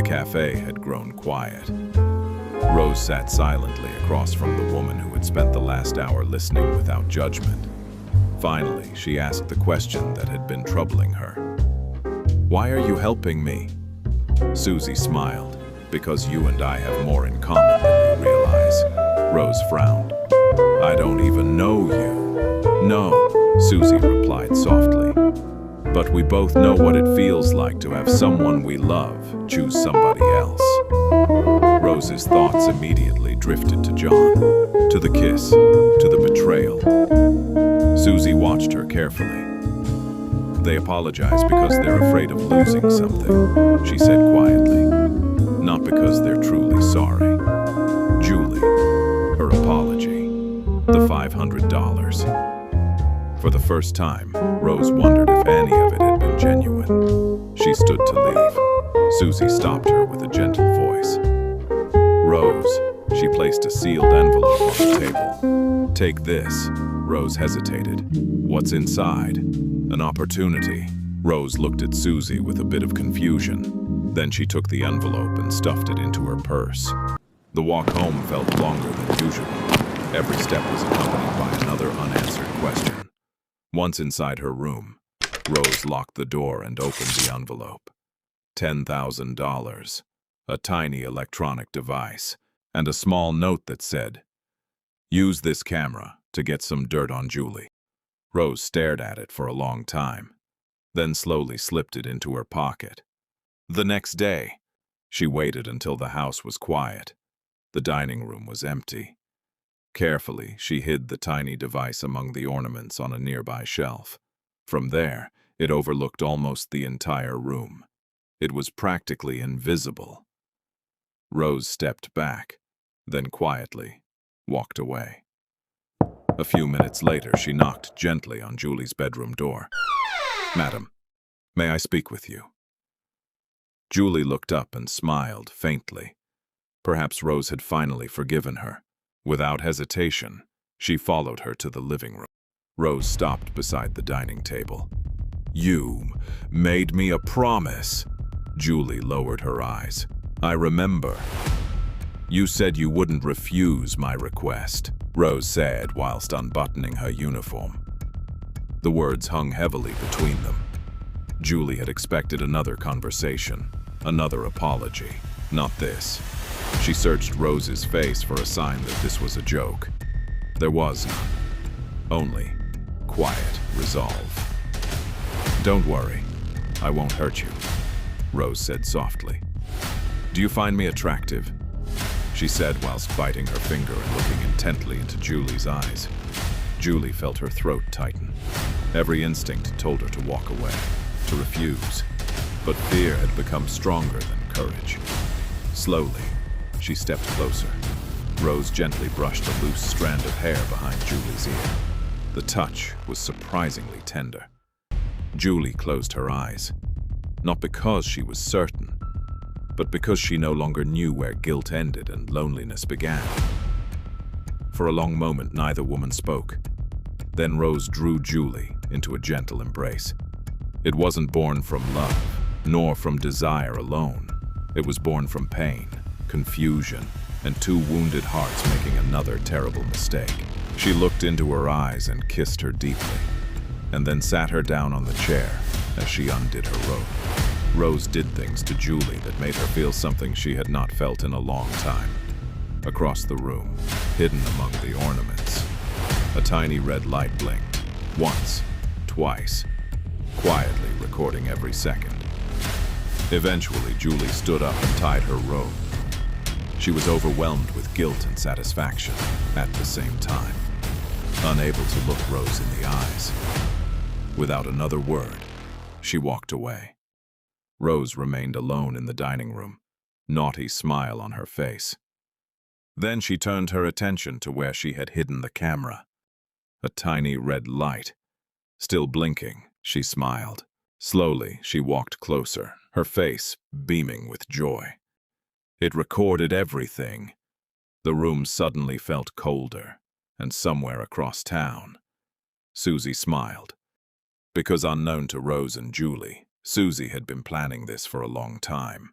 cafe had grown quiet. Rose sat silently across from the woman who had spent the last hour listening without judgment. Finally, she asked the question that had been troubling her. "Why are you helping me?" Susie smiled. "Because you and I have more in common than you realize." Rose frowned. "I don't even know you." "No," Susie replied softly. "But we both know what it feels like to have someone we love choose somebody else." Rose's thoughts immediately drifted to John, to the kiss, to the betrayal. Susie watched her carefully. "They apologize because they're afraid of losing something," she said quietly. "Not because they're truly sorry." Julie, her apology, the $500. For the first time, Rose wondered if any of it had been genuine. She stood to leave. Susie stopped her with a gentle voice. "Rose," she placed a sealed envelope on the table. "Take this." Rose hesitated. "What's inside?" "An opportunity." Rose looked at Susie with a bit of confusion. Then she took the envelope and stuffed it into her purse. The walk home felt longer than usual. Every step was accompanied by another unanswered question. Once inside her room, Rose locked the door and opened the envelope. $10,000, a tiny electronic device, and a small note that said, "Use this camera to get some dirt on Julie." Rose stared at it for a long time, then slowly slipped it into her pocket. The next day, she waited until the house was quiet. The dining room was empty. Carefully, she hid the tiny device among the ornaments on a nearby shelf. From there, it overlooked almost the entire room. It was practically invisible. Rose stepped back, then quietly walked away. A few minutes later, she knocked gently on Julie's bedroom door. "Madam, may I speak with you?" Julie looked up and smiled faintly. Perhaps Rose had finally forgiven her. Without hesitation, she followed her to the living room. Rose stopped beside the dining table. "You made me a promise." Julie lowered her eyes. "I remember. You said you wouldn't refuse my request," Rose said whilst unbuttoning her uniform. The words hung heavily between them. Julie had expected another conversation, another apology. Not this. She searched Rose's face for a sign that this was a joke. There was none. Only quiet resolve. "Don't worry. I won't hurt you," Rose said softly. "Do you find me attractive?" she said whilst biting her finger and looking intently into Julie's eyes. Julie felt her throat tighten. Every instinct told her to walk away, to refuse. But fear had become stronger than courage. Slowly, she stepped closer. Rose gently brushed a loose strand of hair behind Julie's ear. The touch was surprisingly tender. Julie closed her eyes, not because she was certain, but because she no longer knew where guilt ended and loneliness began. For a long moment, neither woman spoke. Then Rose drew Julie into a gentle embrace. It wasn't born from love, nor from desire alone. It was born from pain, confusion, and two wounded hearts making another terrible mistake. She looked into her eyes and kissed her deeply, and then sat her down on the chair as she undid her robe. Rose did things to Julie that made her feel something she had not felt in a long time. Across the room, hidden among the ornaments, a tiny red light blinked, once, twice, quietly recording every second. Eventually, Julie stood up and tied her robe. She was overwhelmed with guilt and satisfaction at the same time, unable to look Rose in the eyes. Without another word, she walked away. Rose remained alone in the dining room, naughty smile on her face. Then she turned her attention to where she had hidden the camera. A tiny red light. Still blinking, she smiled. Slowly, she walked closer, her face beaming with joy. It recorded everything. The room suddenly felt colder, and somewhere across town, Susie smiled. Because unknown to Rose and Julie, Susie had been planning this for a long time.